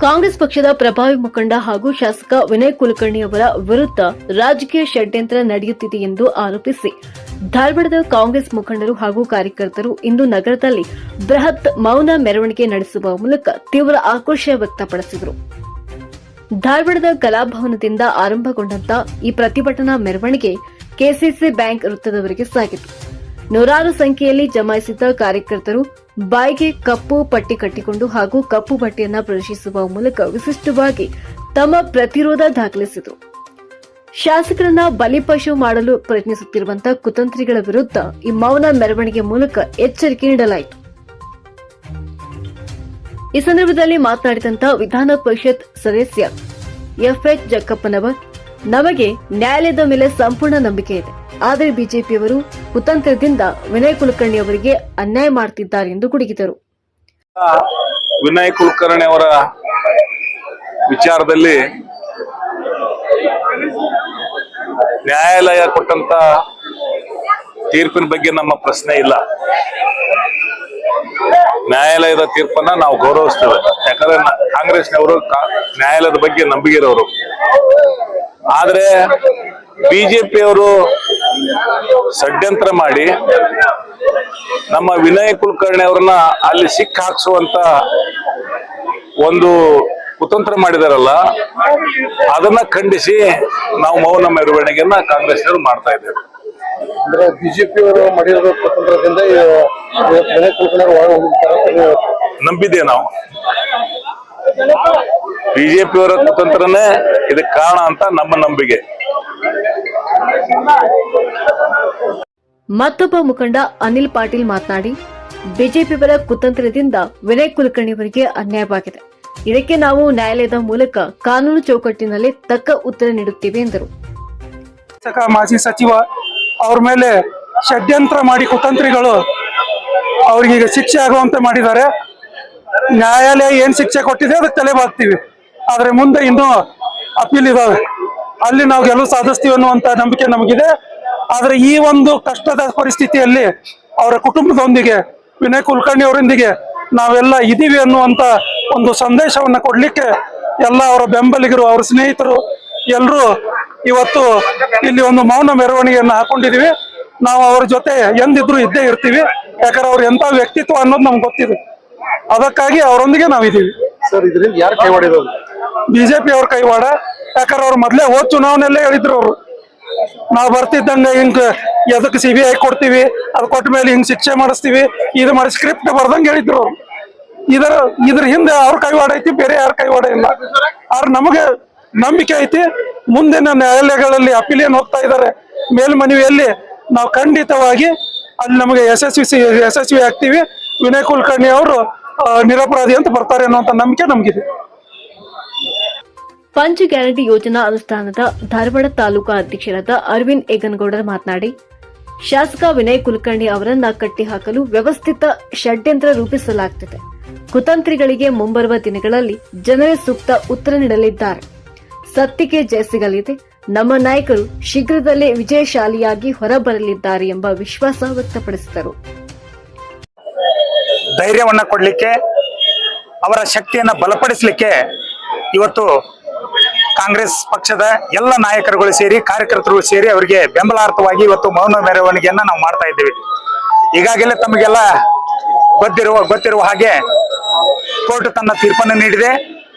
ಕಾಂಗ್ರೆಸ್ ಪಕ್ಷದ ಪ್ರಭಾವಿ ಮುಖಂಡ ಹಾಗೂ ಶಾಸಕ ವಿನಯ್ ಕುಲಕರ್ಣಿ ಅವರ ವಿರುದ್ಧ ರಾಜಕೀಯ ಷಡ್ಯಂತ್ರ ನಡೆಯುತ್ತಿದೆ ಎಂದು ಆರೋಪಿಸಿ ಧಾರವಾಡದ ಕಾಂಗ್ರೆಸ್ ಮುಖಂಡರು ಹಾಗೂ ಕಾರ್ಯಕರ್ತರು ಇಂದು ನಗರದಲ್ಲಿ ಬೃಹತ್ ಮೌನ ಮೆರವಣಿಗೆ ನಡೆಸುವ ಮೂಲಕ ತೀವ್ರ ಆಕ್ರೋಶ ವ್ಯಕ್ತಪಡಿಸಿದರು. ಧಾರವಾಡದ ಕಲಾಭವನದಿಂದ ಆರಂಭಗೊಂಡಂತ ಈ ಪ್ರತಿಭಟನಾ ಮೆರವಣಿಗೆ ಕೆಸಿಸಿ ಬ್ಯಾಂಕ್ ವೃತ್ತದವರೆಗೆ ಸಾಗಿತು. ನೂರಾರು ಸಂಖ್ಯೆಯಲ್ಲಿ ಜಮಾಯಿಸಿದ್ದ ಕಾರ್ಯಕರ್ತರು ಬಾಯಿಗೆ ಕಪ್ಪು ಪಟ್ಟಿ ಕಟ್ಟಿಕೊಂಡು ಹಾಗೂ ಕಪ್ಪು ಬಟ್ಟೆಯನ್ನ ಪ್ರದರ್ಶಿಸುವ ಮೂಲಕ ವಿಶಿಷ್ಟವಾಗಿ ತಮ್ಮ ಪ್ರತಿರೋಧ ದಾಖಲಿಸಿದರು. ಶಾಸಕರನ್ನ ಬಲಿಪಶು ಮಾಡಲು ಪ್ರಯತ್ನಿಸುತ್ತಿರುವಂತಹ ಕುತಂತ್ರಿಗಳ ವಿರುದ್ಧ ಈ ಮೌನ ಮೆರವಣಿಗೆ ಮೂಲಕ ಎಚ್ಚರಿಕೆ ನೀಡಲಾಯಿತು. ಈ ಸಂದರ್ಭದಲ್ಲಿ ಮಾತನಾಡಿದಂತ ವಿಧಾನ ಪರಿಷತ್ ಸದಸ್ಯ ಎಫ್ಎಚ್ ಜಕ್ಕಪ್ಪನವರ್, ನಮಗೆ ನ್ಯಾಯಾಲಯದ ಮೇಲೆ ಸಂಪೂರ್ಣ ನಂಬಿಕೆ ಇದೆ. ಆದರೆ ಬಿಜೆಪಿಯವರು ಕುತಂತ್ರದಿಂದ ವಿನಯ್ ಕುಲಕರ್ಣಿ ಅವರಿಗೆ ಅನ್ಯಾಯ ಮಾಡುತ್ತಿದ್ದಾರೆ ಎಂದು ಗುಡುಗಿದರು. ವಿನಯ್ ಕುಲಕರ್ಣಿ ಅವರ ವಿಚಾರದಲ್ಲಿ ನ್ಯಾಯಾಲಯ ಕೊಟ್ಟಂತ ತೀರ್ಪಿನ ಬಗ್ಗೆ ನಮ್ಮ ಪ್ರಶ್ನೆ ಇಲ್ಲ. ನ್ಯಾಯಾಲಯದ ತೀರ್ಪನ್ನ ನಾವು ಗೌರವಿಸ್ತೇವೆ. ಯಾಕಂದ್ರೆ ಕಾಂಗ್ರೆಸ್ನವರು ನ್ಯಾಯಾಲಯದ ಬಗ್ಗೆ ನಂಬಿಕೆ ಇರೋರು. ಆದ್ರೆ ಬಿಜೆಪಿಯವರು ಷಡ್ಯಂತ್ರ ಮಾಡಿ ನಮ್ಮ ವಿನಯ್ ಕುಲಕರ್ಣಿ ಅವ್ರನ್ನ ಅಲ್ಲಿ ಸಿಕ್ಕ ಹಾಕ್ಸುವಂತ ಒಂದು ಕುತಂತ್ರ ಮಾಡಿದಾರಲ್ಲ, ಅದನ್ನ ಖಂಡಿಸಿ ನಾವು ಮೌನ ಮೆರವಣಿಗೆಯನ್ನ ಕಾಂಗ್ರೆಸ್ನವರು ಮಾಡ್ತಾ ಇದ್ದೇವೆ. ಅಂದ್ರೆ ಬಿಜೆಪಿಯವರು ಮಾಡಿರೋ ಕುತಂತ್ರದಿಂದ ವಿನಯ್ ಕುಲಕರ್ಣಿ ಅವರು ನಂಬಿದ್ದೇವೆ ನಾವು. ಬಿಜೆಪಿಯವರ ಕುತಂತ್ರನೇ ಇದಕ್ಕೆ ಕಾರಣ ಅಂತ ನಮ್ಮ ನಂಬಿಕೆ. ಮತ್ತೊಬ್ಬ ಮುಖಂಡ ಅನಿಲ್ ಪಾಟೀಲ್ ಮಾತನಾಡಿ, ಬಿಜೆಪಿಯವರ ಕುತಂತ್ರದಿಂದ ವಿನಯ್ ಕುಲಕರ್ಣಿ ಅವರಿಗೆ ಅನ್ಯಾಯವಾಗಿದೆ. ಇದಕ್ಕೆ ನಾವು ನ್ಯಾಯಾಲಯದ ಮೂಲಕ ಕಾನೂನು ಚೌಕಟ್ಟಿನಲ್ಲಿ ತಕ್ಕ ಉತ್ತರ ನೀಡುತ್ತೇವೆ ಎಂದರು. ಮಾಜಿ ಸಚಿವ ಅವ್ರ ಮೇಲೆ ಷಡ್ಯಂತ್ರ ಮಾಡಿ ಕುತಂತ್ರಿಗಳು ಅವ್ರಿಗೆ ಶಿಕ್ಷೆ ಆಗುವಂತೆ ಮಾಡಿದ್ದಾರೆ. ನ್ಯಾಯಾಲಯ ಏನ್ ಶಿಕ್ಷೆ ಕೊಟ್ಟಿದೆ ಅದಕ್ಕೆ ತಲೆ ಬಾಗ್ತೀವಿ. ಆದ್ರೆ ಮುಂದೆ ಇನ್ನೂ ಅಪೀಲ್ ಇದಾವೆ, ಅಲ್ಲಿ ನಾವು ಗೆಲುವು ಸಾಧಿಸ್ತೀವಿ ಅನ್ನುವಂತ ನಂಬಿಕೆ ನಮಗಿದೆ. ಆದ್ರೆ ಈ ಒಂದು ಕಷ್ಟದ ಪರಿಸ್ಥಿತಿಯಲ್ಲಿ ಅವರ ಕುಟುಂಬದೊಂದಿಗೆ ವಿನಯ್ ಕುಲಕರ್ಣಿ ಅವರೊಂದಿಗೆ ನಾವೆಲ್ಲ ಇದೀವಿ ಅನ್ನುವಂತ ಒಂದು ಸಂದೇಶವನ್ನ ಕೊಡ್ಲಿಕ್ಕೆ ಎಲ್ಲ ಅವರ ಬೆಂಬಲಿಗರು, ಅವರ ಸ್ನೇಹಿತರು ಎಲ್ಲರೂ ಇವತ್ತು ಇಲ್ಲಿ ಒಂದು ಮೌನ ಮೆರವಣಿಗೆಯನ್ನ ಹಾಕೊಂಡಿದೀವಿ. ನಾವು ಅವ್ರ ಜೊತೆ ಎಂದಿದ್ರು ಇದ್ದೇ ಇರ್ತೀವಿ. ಯಾಕಂದ್ರೆ ಅವ್ರ ಎಂತ ವ್ಯಕ್ತಿತ್ವ ಅನ್ನೋದು ನಮ್ಗೆ ಗೊತ್ತಿದೆ. ಅದಕ್ಕಾಗಿ ಅವರೊಂದಿಗೆ ನಾವಿದ್ದೀವಿ. ಸರ್, ಇದರಿಂದ ಯಾರು ಕೈವಾಡಿದ್ರು? ಬಿಜೆಪಿ ಅವ್ರ ಕೈವಾಡ. ಯಾಕಂದ್ರೆ ಅವ್ರು ಮೊದ್ಲೇ ಹೋದ್ ಚುನಾವಣೆಯಲ್ಲೇ ಹೇಳಿದ್ರು, ಅವ್ರು ನಾವು ಬರ್ತಿದ್ದಂಗ ಹಿಂಗ್ ಎದಕ್ CBI ಕೊಡ್ತೀವಿ, ಅದು ಕೊಟ್ಟ ಮೇಲೆ ಹಿಂಗ್ ಶಿಕ್ಷೆ ಮಾಡಿಸ್ತೀವಿ, ಇದು ಮಾಡಿ ಸ್ಕ್ರಿಪ್ಟ್ ಬರ್ದಂಗ ಹೇಳಿದ್ರು ಅವ್ರು. ಇದ್ರ ಹಿಂದೆ ಅವ್ರ ಕೈವಾಡ ಐತಿ, ಬೇರೆ ಯಾರ ಕೈವಾಡ ಇಲ್ಲ. ಆದ್ರೆ ನಮಗೆ ನಂಬಿಕೆ ಐತಿ, ಮುಂದಿನ ನ್ಯಾಯಾಲಯಗಳಲ್ಲಿ ಅಪೀಲ್ ಏನ್ ಹೋಗ್ತಾ ಇದ್ದಾರೆ ಮೇಲ್ಮನವಿಯಲ್ಲಿ ನಾವು ಖಂಡಿತವಾಗಿ ಅಲ್ಲಿ ನಮಗೆ ಯಶಸ್ವಿ ಆಗ್ತೀವಿ. ವಿನಯ್ ಕುಲಕರ್ಣಿ ಅವರು ನಿರಪರಾಧಿ ಅಂತ ಬರ್ತಾರೆ ಅನ್ನುವಂತ ನಂಬಿಕೆ ನಮಗಿದೆ. ಪಂಚ ಗ್ಯಾರಂಟಿ ಯೋಜನಾ ಅನುಷ್ಠಾನದ ಧಾರವಾಡ ತಾಲೂಕಾ ಅಧ್ಯಕ್ಷರಾದ ಅರವಿಂದ್ ಏಗನಗೌಡರ್ ಮಾತನಾಡಿ, ಶಾಸಕ ವಿನಯ್ ಕುಲಕರ್ಣಿ ಅವರನ್ನ ಕಟ್ಟಿಹಾಕಲು ವ್ಯವಸ್ಥಿತ ಷಡ್ಯಂತ್ರ ರೂಪಿಸಲಾಗುತ್ತಿದೆ. ಕುತಂತ್ರಿಗಳಿಗೆ ಮುಂಬರುವ ದಿನಗಳಲ್ಲಿ ಜನರೇ ಸೂಕ್ತ ಉತ್ತರ ನೀಡಲಿದ್ದಾರೆ. ಸತ್ಯಕ್ಕೆ ಜಯ ಸಿಗಲಿದೆ. ನಮ್ಮ ನಾಯಕರು ಶೀಘ್ರದಲ್ಲೇ ವಿಜಯಶಾಲಿಯಾಗಿ ಹೊರಬರಲಿದ್ದಾರೆ ಎಂಬ ವಿಶ್ವಾಸ ವ್ಯಕ್ತಪಡಿಸಿದರು. ಧೈರ್ಯವನ್ನ ಕೊಡ್ಲಿಕ್ಕೆ, ಅವರ ಶಕ್ತಿಯನ್ನ ಬಲಪಡಿಸಲಿಕ್ಕೆ ಇವತ್ತು ಕಾಂಗ್ರೆಸ್ ಪಕ್ಷದ ಎಲ್ಲ ನಾಯಕರುಗಳು ಸೇರಿ, ಕಾರ್ಯಕರ್ತರು ಸೇರಿ ಅವರಿಗೆ ಬೆಂಬಲಾರ್ಥವಾಗಿ ಇವತ್ತು ಮೌನ ಮೆರವಣಿಗೆಯನ್ನ ನಾವು ಮಾಡ್ತಾ ಇದ್ದೇವೆ. ಈಗಾಗಲೇ ತಮಗೆಲ್ಲ ಗೊತ್ತಿರುವ ಹಾಗೆ ಕೋರ್ಟ್ ತನ್ನ ತೀರ್ಪನ್ನು ನೀಡಿದೆ.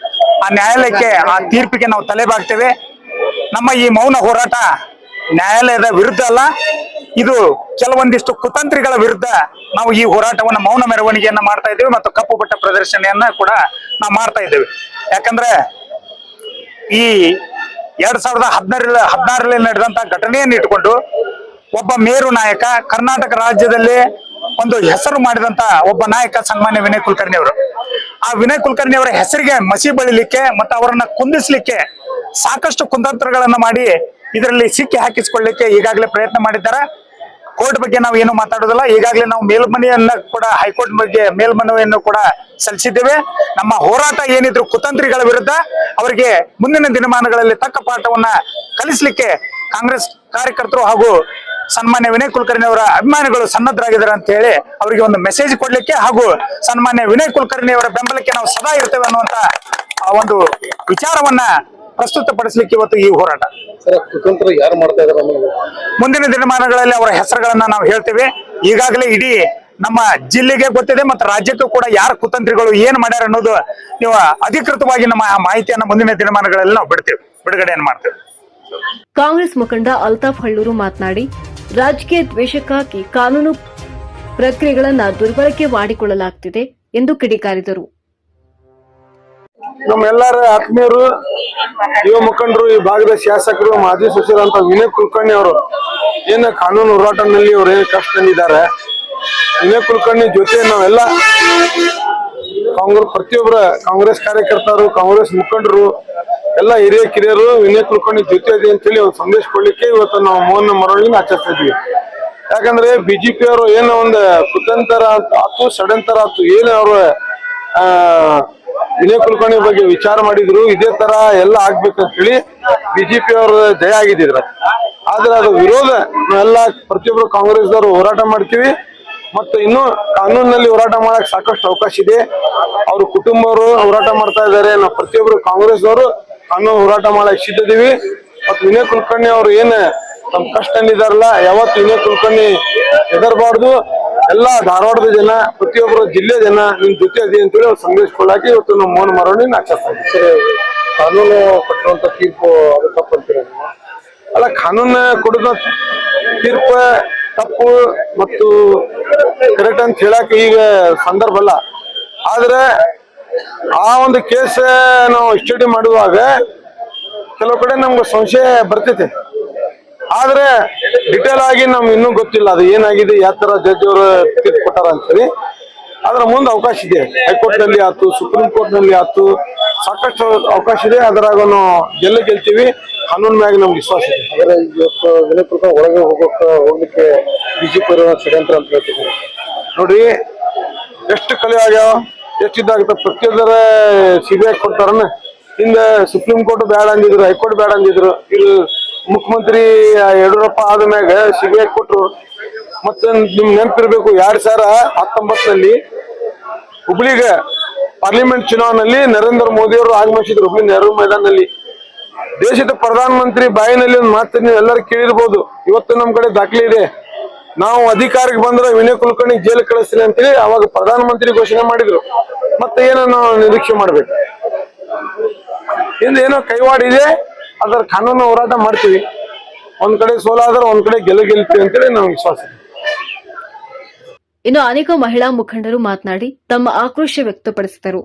ಆ ನ್ಯಾಯಾಲಯಕ್ಕೆ, ಆ ತೀರ್ಪಿಗೆ ನಾವು ತಲೆಬಾಗ್ತೇವೆ. ನಮ್ಮ ಈ ಮೌನ ಹೋರಾಟ ನ್ಯಾಯಾಲಯದ ವಿರುದ್ಧ ಅಲ್ಲ, ಇದು ಕೆಲವೊಂದಿಷ್ಟು ಕುತಂತ್ರಿಗಳ ವಿರುದ್ಧ ನಾವು ಈ ಹೋರಾಟವನ್ನ ಮೌನ ಮೆರವಣಿಗೆಯನ್ನ ಮಾಡ್ತಾ ಇದ್ದೇವೆ ಮತ್ತು ಕಪ್ಪು ಬಟ್ಟ ಪ್ರದರ್ಶನೆಯನ್ನ ಕೂಡ ನಾವು ಮಾಡ್ತಾ ಇದ್ದೇವೆ. ಯಾಕಂದ್ರೆ ಈ 2016ರಲ್ಲಿ ನಡೆದಂತ ಘಟನೆಯನ್ನು ಇಟ್ಟುಕೊಂಡು ಒಬ್ಬ ಮೇರು ನಾಯಕ, ಕರ್ನಾಟಕ ರಾಜ್ಯದಲ್ಲಿ ಒಂದು ಹೆಸರು ಮಾಡಿದಂತ ಒಬ್ಬ ನಾಯಕ ಸನ್ಮಾನ್ಯ ವಿನಯ್ ಕುಲಕರ್ಣಿ ಅವರು, ಆ ವಿನಯ್ ಕುಲಕರ್ಣಿ ಅವರ ಹೆಸರಿಗೆ ಮಸಿ ಬಳಿಲಿಕ್ಕೆ ಮತ್ತು ಅವರನ್ನ ಕುಂದಿಸ್ಲಿಕ್ಕೆ ಸಾಕಷ್ಟು ಕುತಂತ್ರಗಳನ್ನ ಮಾಡಿ ಇದರಲ್ಲಿ ಸಿಕ್ಕಿ ಹಾಕಿಸಿಕೊಳ್ಳಿಕ್ಕೆ ಈಗಾಗಲೇ ಪ್ರಯತ್ನ ಮಾಡಿದ್ದಾರೆ. ಕೋರ್ಟ್ ಬಗ್ಗೆ ನಾವು ಏನು ಮಾತಾಡೋದಿಲ್ಲ. ಈಗಾಗಲೇ ನಾವು ಮೇಲ್ಮನವಿಯನ್ನ ಕೂಡ, ಹೈಕೋರ್ಟ್ ಬಗ್ಗೆ ಮೇಲ್ಮನವಿಯನ್ನು ಕೂಡ ಸಲ್ಲಿಸಿದ್ದೇವೆ. ನಮ್ಮ ಹೋರಾಟ ಏನಿದ್ರು ಕುತಂತ್ರಿಗಳ ವಿರುದ್ಧ, ಅವರಿಗೆ ಮುಂದಿನ ದಿನಮಾನಗಳಲ್ಲಿ ತಕ್ಕ ಪಾಠವನ್ನ ಕಲಿಸಲಿಕ್ಕೆ ಕಾಂಗ್ರೆಸ್ ಕಾರ್ಯಕರ್ತರು ಹಾಗೂ ಸನ್ಮಾನ್ಯ ವಿನಯ್ ಕುಲಕರ್ಣಿ ಅವರ ಅಭಿಮಾನಿಗಳು ಸನ್ನದ್ಧರಾಗಿದ್ದಾರೆ ಅಂತ ಹೇಳಿ ಅವರಿಗೆ ಒಂದು ಮೆಸೇಜ್ ಕೊಡ್ಲಿಕ್ಕೆ ಹಾಗೂ ಸನ್ಮಾನ್ಯ ವಿನಯ್ ಕುಲಕರ್ಣಿ ಅವರ ಬೆಂಬಲಕ್ಕೆ ನಾವು ಸದಾ ಇರ್ತೇವೆ ಅನ್ನುವಂತ ಒಂದು ವಿಚಾರವನ್ನ ಪ್ರಸ್ತುತಪಡಿಸಲಿಕ್ಕೆ ಇವತ್ತು ಈ ಹೋರಾಟ. ಸರ್, ಕುತಂತ್ರ ಯಾರು ಮಾಡ್ತಾ ಇದಾರೆ? ಮುಂದಿನ ದಿನಮಾನಗಳಲ್ಲಿ ಅವರ ಹೆಸರುಗಳನ್ನ ನಾವು ಹೇಳ್ತೇವೆ. ಈಗಾಗಲೇ ಇಡೀ ನಮ್ಮ ಜಿಲ್ಲೆಗೆ ಗೊತ್ತಿದೆ ಮತ್ತು ರಾಜ್ಯಕ್ಕೂ ಕೂಡ ಯಾರು ಕುತಂತ್ರಿಗಳು ಏನ್ ಮಾಡ್ಯಾರ ಅನ್ನೋದು ನೀವು ಅಧಿಕೃತವಾಗಿ ನಮ್ಮ ಮಾಹಿತಿಯನ್ನ ಮುಂದಿನ ದಿನಮಾನಗಳಲ್ಲಿ ನಾವು ಬಿಡುಗಡೆಯನ್ನು ಮಾಡ್ತೇವೆ. ಕಾಂಗ್ರೆಸ್ ಮುಖಂಡ ಅಲ್ತಾಫ್ ಹಳ್ಳೂರು ಮಾತನಾಡಿ, ರಾಜಕೀಯ ದ್ವೇಷಕ್ಕಾಗಿ ಕಾನೂನು ಪ್ರಕ್ರಿಯೆಗಳನ್ನು ದುರ್ಬಳಕೆ ಮಾಡಿಕೊಳ್ಳಲಾಗುತ್ತಿದೆ ಎಂದು ಕಿಡಿಕಾರಿದರು. ನಮ್ಮೆಲ್ಲರ ಆತ್ಮೀಯರು, ಯುವ ಮುಖಂಡರು, ಈ ಭಾಗದ ಶಾಸಕರು, ಮಾಜಿ ಸಚಿವರಂತ ವಿನಯ್ ಕುಲಕರ್ಣಿ ಅವರು ಏನು ಕಾನೂನು ಹೋರಾಟದಲ್ಲಿ ಅವರು ಏನು ಕಷ್ಟದಲ್ಲಿದ್ದಾರೆ, ವಿನಯ್ ಕುಲಕರ್ಣಿ ಜೊತೆ ನಾವೆಲ್ಲ ಪ್ರತಿಯೊಬ್ಬರ ಕಾಂಗ್ರೆಸ್ ಕಾರ್ಯಕರ್ತರು, ಕಾಂಗ್ರೆಸ್ ಮುಖಂಡರು, ಎಲ್ಲ ಹಿರಿಯ ಕಿರಿಯರು ವಿನಯ್ ಕುಲಕರ್ಣಿ ಜೊತೆ ಇದೆ ಅಂತೇಳಿ ಒಂದು ಸಂದೇಶ ಕೊಡ್ಲಿಕ್ಕೆ ಇವತ್ತು ನಾವು ಮೌನ ಮೆರವಣಿಗೆ ಆಚರಿಸ್ತಾ ಇದ್ವಿ. ಯಾಕಂದ್ರೆ ಬಿಜೆಪಿ ಅವರು ಏನೋ ಒಂದು ಕುತಂತ್ರ ಆತು, ಷಡ್ಯಂತರ ಆತು, ಏನು ಅವರು ವಿನಯ್ ಕುಲಕರ್ಣಿ ಬಗ್ಗೆ ವಿಚಾರ ಮಾಡಿದ್ರು, ಇದೇ ತರ ಎಲ್ಲ ಆಗ್ಬೇಕಂತ ಹೇಳಿ ಬಿಜೆಪಿ ಅವರು ಜಯ ಆಗಿದ್ರು. ಆದ್ರೆ ಅದು ವಿರೋಧ ನಾವೆಲ್ಲ ಪ್ರತಿಯೊಬ್ರು ಕಾಂಗ್ರೆಸ್ದವರು ಹೋರಾಟ ಮಾಡ್ತೀವಿ. ಮತ್ತು ಇನ್ನು ಕಾನೂನಿನಲ್ಲಿ ಹೋರಾಟ ಮಾಡಕ್ ಸಾಕಷ್ಟು ಅವಕಾಶ ಇದೆ. ಅವ್ರ ಕುಟುಂಬವರು ಹೋರಾಟ ಮಾಡ್ತಾ ಇದ್ದಾರೆ. ನಾವು ಪ್ರತಿಯೊಬ್ರು ಕಾಂಗ್ರೆಸ್ದವರು ಕಾನೂನು ಹೋರಾಟ ಮಾಡಕ್ ಸಿದ್ಧಿದೀವಿ. ಮತ್ತು ವಿನಯ್ ಕುಲಕರ್ಣಿ ಅವರು ಏನ್ ತಮ್ಮ ಕಷ್ಟ ಇದಾರಲ್ಲ, ಯಾವತ್ತು ವಿನಯ್ ಕುಲಕರ್ಣಿ ಹೆದರ್ಬಾರ್ದು. ಎಲ್ಲ ಧಾರವಾಡದ ಜನ, ಪ್ರತಿಯೊಬ್ಬರು ಜಿಲ್ಲೆ ಜನ ನಿಮ್ ಜೊತೆ ಇದೆ ಅಂತೇಳಿ ಅವ್ರು ಸಂದೇಶ ಕೊಡಾಕಿ ಇವತ್ತು ನಾವು ಮೌನ ಮೆರವಣಿಗೆ ಆಚರಿಸ್ತಾ ಇದ್ದೀವಿ. ಕಾನೂನು ಕೊಟ್ಟಿರುವಂತ ತೀರ್ಪು ಅದು ತಪ್ಪಂತೀರ? ಅಲ್ಲ, ಕಾನೂನು ಕೊಡುದ ತೀರ್ಪು ತಪ್ಪು ಮತ್ತು ಕರೆಕ್ಟ್ ಅಂತ ಹೇಳಕ್ ಈಗ ಸಂದರ್ಭ ಅಲ್ಲ. ಆದ್ರೆ ಆ ಒಂದು ಕೇಸ್ ನಾವು ಸ್ಟಡಿ ಮಾಡುವಾಗ ಕೆಲವು ಕಡೆ ನಮ್ಗೆ ಸಂಶಯ ಬರ್ತೈತೆ. ಆದ್ರೆ ಡಿಟೇಲ್ ಆಗಿ ನಮ್ಗೆ ಇನ್ನೂ ಗೊತ್ತಿಲ್ಲ ಅದು ಏನಾಗಿದೆ, ಯಾವ ತರ ಜಡ್ಜ್ ಅವರು ತೀರ್ಪು ಕೊಟ್ಟಾರ ಅಂತೇಳಿ. ಆದ್ರೆ ಮುಂದೆ ಅವಕಾಶ ಇದೆ. ಹೈಕೋರ್ಟ್ ನಲ್ಲಿ ಆಯ್ತು, ಸುಪ್ರೀಂ ಕೋರ್ಟ್ ನಲ್ಲಿ ಆಯ್ತು, ಸಾಕಷ್ಟು ಅವಕಾಶ ಇದೆ. ಅದ್ರಾಗ ನಾವು ಗೆಲ್ತೀವಿ. ಕಾನೂನ್ ಮ್ಯಾಗ ನಮ್ಗೆ ವಿಶ್ವಾಸ ಇದೆ. ಅಂದ್ರೆ ಇವತ್ತು ವಿನಯ್ ಕುಲಕರ್ಣಿ ಒಳಗೆ ಹೋಗ್ಲಿಕ್ಕೆ ಬಿಜೆಪಿ ಷಡ್ಯಂತ್ರ ಅಂತ ಹೇಳ್ತೀವಿ. ನೋಡ್ರಿ, ಎಷ್ಟು ಕಲೆ ಆಗ್ಯಾವ, ಎಷ್ಟು ಇದಾಗುತ್ತೆ. ಪ್ರತಿಯೊಬ್ಬರ ಸಿಬಿಐ ಕೊಡ್ತಾರನ್ನ. ಹಿಂದೆ ಸುಪ್ರೀಂ ಕೋರ್ಟ್ ಬೇಡ ಅಂದಿದ್ರು, ಹೈಕೋರ್ಟ್ ಬೇಡ ಅಂದಿದ್ರು. ಇದು ಮುಖ್ಯಮಂತ್ರಿ ಯಡಿಯೂರಪ್ಪ ಆದ ಮ್ಯಾಗ ಸಿಬಿಐ ಕೊಟ್ರು. ಮತ್ತೆ ನಿಮ್ ನೆನಪಿರ್ಬೇಕು, 2019 ಹುಬ್ಳಿಗೆ ಪಾರ್ಲಿಮೆಂಟ್ ಚುನಾವಣೆಯಲ್ಲಿ ನರೇಂದ್ರ ಮೋದಿ ಅವರು ಆಗಮಿಸಿದ್ರು ಹುಬ್ಳಿ ನೆಹರು ಮೈದಾನಲ್ಲಿ. ದೇಶದ ಪ್ರಧಾನ ಮಂತ್ರಿ ಬಾಯಿನಲ್ಲಿ ಒಂದು ಮಾತು ನೀವು ಎಲ್ಲರೂ ಕೇಳಿರ್ಬೋದು. ಇವತ್ತು ನಮ್ ಕಡೆ ದಾಖಲೆ ಇದೆ. ನಾವು ಅಧಿಕಾರಕ್ಕೆ ಬಂದ್ರೆ ವಿನಯ್ ಕುಲಕರ್ಣಿ ಜೈಲ್ ಕಳಿಸ್ತೀನಿ ಅಂತೇಳಿ ಅವಾಗ ಪ್ರಧಾನ ಮಂತ್ರಿ ಘೋಷಣೆ ಮಾಡಿದ್ರು. ಮತ್ತೆ ಏನೋ ನಾವು ನಿರೀಕ್ಷೆ ಮಾಡ್ಬೇಕು. ಏನೋ ಕೈವಾಡಿದೆ, ಅದರ ಕಾನೂನು ಹೋರಾಟ ಮಾಡ್ತೀವಿ. ಒಂದ್ ಕಡೆ ಸೋಲಾದ್ರೆ ಒಂದ್ ಕಡೆ ಗೆಲ್ತೀವಿ ಅಂತೇಳಿ ನಮ್ಗೆ ವಿಶ್ವಾಸ ಇದೆ. ಇನ್ನು ಅನೇಕ ಮಹಿಳಾ ಮುಖಂಡರು ಮಾತನಾಡಿ ತಮ್ಮ ಆಕ್ರೋಶ ವ್ಯಕ್ತಪಡಿಸಿದರು.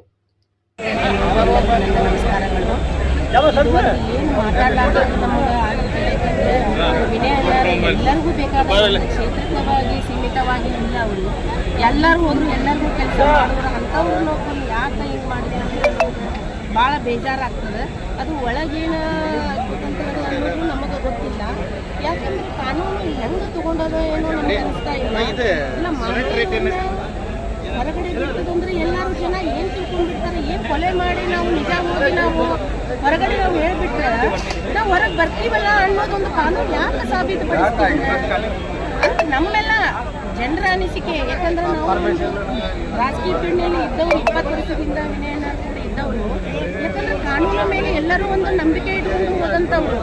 ಏನು ಮಾತಾಡಲಾರ್ದು ನಮಗೆ ಆಗುತ್ತೆ. ಯಾಕಂದ್ರೆ ವಿನಯ ಎಲ್ಲರಿಗೂ ಬೇಕಾದ ಕ್ಷೇತ್ರೀಯವಾಗಿ ಸೀಮಿತವಾಗಿ ಇಲ್ಲ. ಅವರು ಎಲ್ಲರೂ ಹೋದ್ರು, ಎಲ್ಲರಿಗೂ ಕೆಲಸ ಮಾಡಿದ್ರು. ಅಂಥವ್ರು ನೋಡ್ಕೊಂಡು ಯಾಕೆ ಹಿಂಗೆ ಮಾಡಿದ್ರು ಅಂತ ಭಾಳ ಬೇಜಾರಾಗ್ತದೆ. ಅದು ಒಳಗೇನು ಕುತಂತ್ರದ ಅನ್ನೋದು ನಮಗೆ ಗೊತ್ತಿಲ್ಲ. ಯಾಕಂದ್ರೆ ಕಾನೂನು ಹೆಂಗೆ ತಗೊಂಡೋದೋ ಏನೋ ನಮಗೆ ಅನಿಸ್ತಾ ಇಲ್ಲ. ಹೊರಗಡೆ ಬಿಟ್ಟದಂದ್ರೆ ಎಲ್ಲರೂ ಜನ ಏನ್ ತಿಳ್ಕೊಂಡ್ಬಿಡ್ತಾರೆ, ಏನ್ ಕೊಲೆ ಮಾಡಿ ನಾವು ನಿಜ ಹೋಗಿ ನಾವು ಹೊರಗಡೆ ನಾವು ಹೇಳ್ಬಿಟ್ರೆ ನಾವು ಹೊರಗೆ ಬರ್ತೀವಲ್ಲ ಅನ್ನೋದೊಂದು ಕಾನೂನು ಯಾಕೆ ಸಾಬೀತುಪಡಿಸ್ತೀವಿ ಅಂತ ನಮ್ಮೆಲ್ಲ ಜನರ ಅನಿಸಿಕೆ. ಯಾಕಂದ್ರೆ ನಾವು ರಾಜಕೀಯ ಫೀಲ್ಡ್ನಲ್ಲಿ ಇದ್ದವರು 20 ವರ್ಷದಿಂದ ವಿನಯನ ಕೂಡ ಇದ್ದವರು. ಯಾಕಂದ್ರೆ ಕಾನೂನಿನ ಮೇಲೆ ಎಲ್ಲರೂ ಒಂದು ನಂಬಿಕೆ ಇಟ್ಕೊಂಡು ಹೋದಂಥವ್ರು.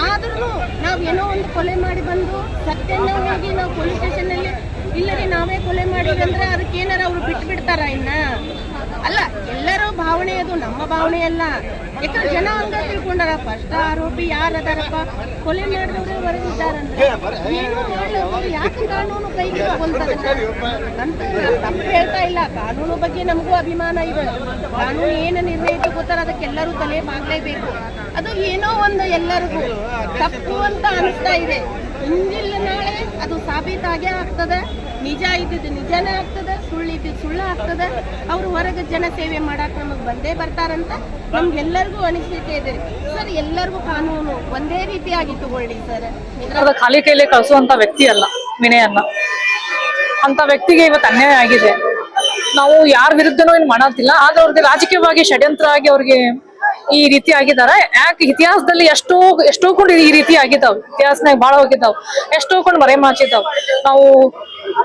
ಆದ್ರೂ ನಾವು ಏನೋ ಒಂದು ಕೊಲೆ ಮಾಡಿ ಬಂದು ಸತ್ಯನ ಹೋಗಿ ನಾವು ಪೊಲೀಸ್ ಸ್ಟೇಷನ್ನಲ್ಲಿ ಇಲ್ಲರಿ ನಾವೇ ಕೊಲೆ ಮಾಡಿದ್ವಿ ಅಂದ್ರೆ ಅದಕ್ಕೆ ಏನಾರ ಅವ್ರು ಬಿಟ್ಬಿಡ್ತಾರ? ಇನ್ನ ಅಲ್ಲ, ಎಲ್ಲರೂ ಭಾವನೆ, ಅದು ನಮ್ಮ ಭಾವನೆ ಅಲ್ಲ. ಯಾಕಂದ್ರೆ ಜನ ಹಂಗ ತಿಳ್ಕೊಂಡಾರ. ಫಸ್ಟ್ ಆರೋಪಿ ಯಾರದಾರಪ್ಪ, ಕೊಲೆ ಮಾಡಿದವ್ರೆ ಹೊರಗಿದ್ದಾರಂದ್ರೆ ಏನೋ ಮಾಡ್ಲವ್ರು ಯಾಕೆ ಕಾನೂನು ಕೈಗೆ ತಗೊಂತಾರೆ ಅಂತ ತಪ್ಪು ಹೇಳ್ತಾ ಇಲ್ಲ. ಕಾನೂನು ಬಗ್ಗೆ ನಮಗೂ ಅಭಿಮಾನ ಇದೆ. ಕಾನೂನು ಏನು ನಿರ್ಣಯ ತಗೋತಾರ ಅದಕ್ಕೆಲ್ಲರೂ ತಲೆ ಬಾಗ್ಲೇಬೇಕು. ಅದು ಏನೋ ಒಂದು ಎಲ್ಲರಿಗೂ ತಪ್ಪು ಅಂತ ಅನಿಸ್ತಾ ಇದೆ. ಇಂದಿಲ್ಲ ನಾಳೆ ಅದು ಸಾಬೀತಾಗೇ ಆಗ್ತದೆ. ನಿಜ ಇದ್ದಿದ್ದು ನಿಜನೇ ಆಗ್ತದೆ, ಸುಳ್ಳು ಇದ್ದಿದ್ದು ಸುಳ್ಳು ಆಗ್ತದೆ. ಅವರು ಹೊರಗೆ ಜನ ಸೇವೆ ಮಾಡಕ್ ನಮಗೆ ಬಂದೇ ಬರ್ತಾರಂತ ನಮ್ಗೆಲ್ಲರಿಗೂ ಅನಿಸಿಕೆ ಇದೆ ಸರ್. ಎಲ್ಲರಿಗೂ ಕಾನೂನು ಒಂದೇ ರೀತಿಯಾಗಿ ತಗೊಳ್ಳಿ ಸರ್. ಖಾಲಿ ಕೈಲಿ ಕಳಿಸುವಂತ ವ್ಯಕ್ತಿ ಅಲ್ಲ ವಿನಯನ್ನ. ಅಂತ ವ್ಯಕ್ತಿಗೆ ಇವತ್ತು ಅನ್ಯಾಯ ಆಗಿದೆ. ನಾವು ಯಾರ ವಿರುದ್ಧನೂ ಏನು ಮಾಡತ್ತಿಲ್ಲ. ಆದ್ರೆ ಅವ್ರಿಗೆ ರಾಜಕೀಯವಾಗಿ ಷಡ್ಯಂತ್ರ ಆಗಿ ಅವ್ರಿಗೆ ಈ ರೀತಿ ಆಗಿದಾರ. ಯಾಕೆ ಇತಿಹಾಸದಲ್ಲಿ ಎಷ್ಟೋ ಕೊಂಡು ಈ ರೀತಿ ಆಗಿದ್ದಾವ್, ಇತಿಹಾಸನಾಗ ಬಾಳ ಹೋಗಿದ್ದಾವ್, ಎಷ್ಟೋ ಕೊಂಡು ಮರೆ ಮಾಚಿದ್ದಾವ್. ನಾವು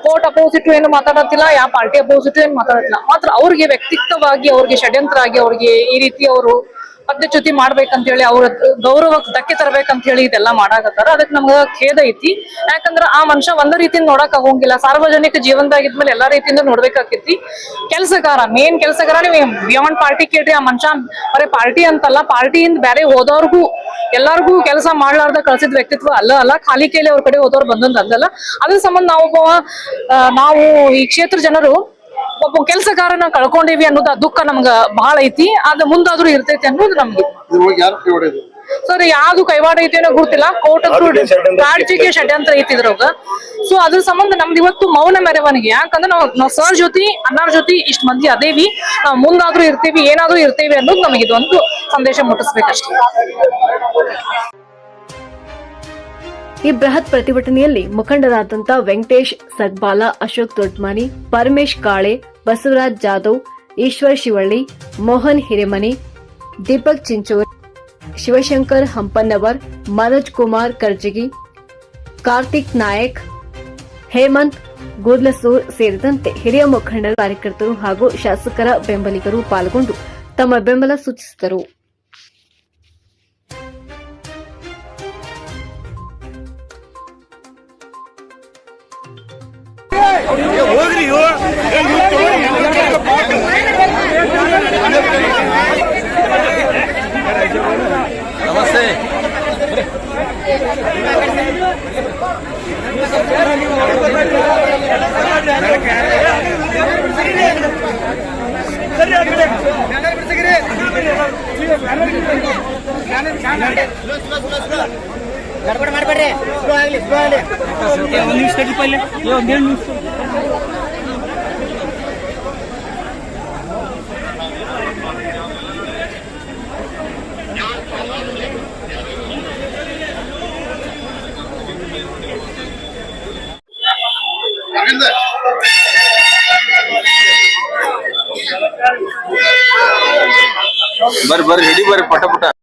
ಕೋರ್ಟ್ ಅಪೋಸಿಟ್ ಏನು ಮಾತಾಡತ್ತಿಲ್ಲ, ಯಾವ ಪಾರ್ಟಿ ಅಪೋಸಿಟ್ ಏನು ಮಾತಾಡತ್ತಿಲ್ಲ. ಮಾತ್ರ ಅವ್ರಿಗೆ ವ್ಯಕ್ತಿತ್ವವಾಗಿ, ಅವ್ರಿಗೆ ಷಡ್ಯಂತ್ರ ಆಗಿ, ಅವ್ರಿಗೆ ಈ ರೀತಿ ಅವರು ಪದ್ಧಚ್ಯುತಿ ಮಾಡ್ಬೇಕಂತ ಹೇಳಿ, ಅವ್ರ ಗೌರವಕ್ಕೆ ಧಕ್ಕೆ ತರಬೇಕಂತ ಹೇಳಿ ಇದೆಲ್ಲ ಮಾಡಾಕತ್ತಾರ. ಅದಕ್ಕೆ ನಮ್ಗ ಖೇದ ಐತಿ. ಯಾಕಂದ್ರ ಆ ಮನುಷ್ಯ ಒಂದ ರೀತಿಯಿಂದ ನೋಡಕ್ ಆಗೋಂಗಿಲ್ಲ. ಸಾರ್ವಜನಿಕ ಜೀವನದಾಗಿದ್ಮೇಲೆ ಎಲ್ಲಾ ರೀತಿಯಿಂದ ನೋಡ್ಬೇಕಾಕೈತಿ. ಕೆಲ್ಸಗಾರ, ಮೇನ್ ಕೆಲ್ಸಗಾರ. ನೀವು ಬಿಯಾಂಡ್ ಪಾರ್ಟಿ ಕೇಳ್ರಿ, ಆ ಮನುಷ್ಯ ಬರೀ ಪಾರ್ಟಿ ಅಂತಲ್ಲ, ಪಾರ್ಟಿಯಿಂದ ಬೇರೆ ಹೋದವ್ರಿಗೂ ಎಲ್ಲಾರ್ಗೂ ಕೆಲಸ ಮಾಡ್ಲಾರ್ದ ಕಳ್ಸಿದ ವ್ಯಕ್ತಿತ್ವ ಅಲ್ಲ. ಖಾಲಿ ಕೈಲಿ ಅವ್ರ ಕಡೆ ಹೋದವ್ರು ಬಂದಂತ ಅಲ್ಲಲ್ಲ. ಅದ್ರ ಸಂಬಂಧ ನಾವು ಈ ಕ್ಷೇತ್ರ ಜನರು ಒಬ್ಬ ಕೆಲಸಗಾರನ ಕಳ್ಕೊಂಡಿವಿ ಅನ್ನೋದು ದುಃಖ ನಮ್ಗ ಬಹಳ ಐತಿ. ಅದ ಮುಂದಾದ್ರೂ ಇರ್ತೈತಿ ಅನ್ನೋದು ನಮ್ಗೆ. ಸರ್ ಯಾವ್ದು ಕೈವಾಡ ಐತಿ ಅನ್ನೋ ಗೊತ್ತಿಲ್ಲ. ಕೋರ್ಟ್ ರಾಜಕೀಯ ಷಡ್ಯಂತ್ರ ಐತಿದ್ರೋಗ. ಸೊ ಅದ್ರ ಸಂಬಂಧ ನಮ್ದು ಇವತ್ತು ಮೌನ ಮೆರವಣಿಗೆ. ಯಾಕಂದ್ರೆ ನಾವು ಸರ್ ಜೊತೆ ಅನ್ನಾರ ಜೊತೆ ಇಷ್ಟ ಮಂದಿ ಅದೇವಿ, ನಾವು ಮುಂದಾದ್ರೂ ಇರ್ತೀವಿ, ಏನಾದ್ರೂ ಇರ್ತೇವಿ ಅನ್ನೋದು ನಮಗೆ ಇದೊಂದು ಸಂದೇಶ ಮುಟ್ಟಿಸ್ಬೇಕಷ್ಟೇ. ಈ ಬೃಹತ್ ಪ್ರತಿಭಟನೆಯಲ್ಲಿ ಮುಖಂಡರಾದಂಥ ವೆಂಕಟೇಶ್ ಸಗ್ಬಾಲ, ಅಶೋಕ್ ದೊಡ್ಮನಿ, ಪರಮೇಶ್ ಕಾಳೆ, ಬಸವರಾಜ್ ಜಾಧವ್, ಈಶ್ವರ್ ಶಿವಳ್ಳಿ, ಮೋಹನ್ ಹಿರೇಮನಿ, ದೀಪಕ್ ಚಿಂಚೋರ್, ಶಿವಶಂಕರ್ ಹಂಪನ್ನವರ್, ಮನೋಜ್ ಕುಮಾರ್ ಕರ್ಜಗಿ, ಕಾರ್ತಿಕ್ ನಾಯಕ್, ಹೇಮಂತ್ ಗುರ್ಲಸೂರ್ ಸೇರಿದಂತೆ ಹಿರಿಯ ಮುಖಂಡರು, ಕಾರ್ಯಕರ್ತರು ಹಾಗೂ ಶಾಸಕರ ಬೆಂಬಲಿಗರು ಪಾಲ್ಗೊಂಡು ತಮ್ಮ ಬೆಂಬಲ ಸೂಚಿಸಿದರು. ನಮಸ್ತೆ. ಗಡ್ಬಡ್ ಮಾಡ್ಬೇಡ್ರಿ, ಸ್ಲೋ ಆಗ್ಲಿ, ಸ್ಲೋ ಆಗ್ಲಿ. ಒಂದ್ ನಿಮಿಷ ತಡಿ ಪಲ್ಲೆ, ಒಂದೇಳು ನಿಮಿಷ. ಬರ್ರಿ ಹಿಡಿ ಬರ್ರಿ ಪಟ ಪಟ.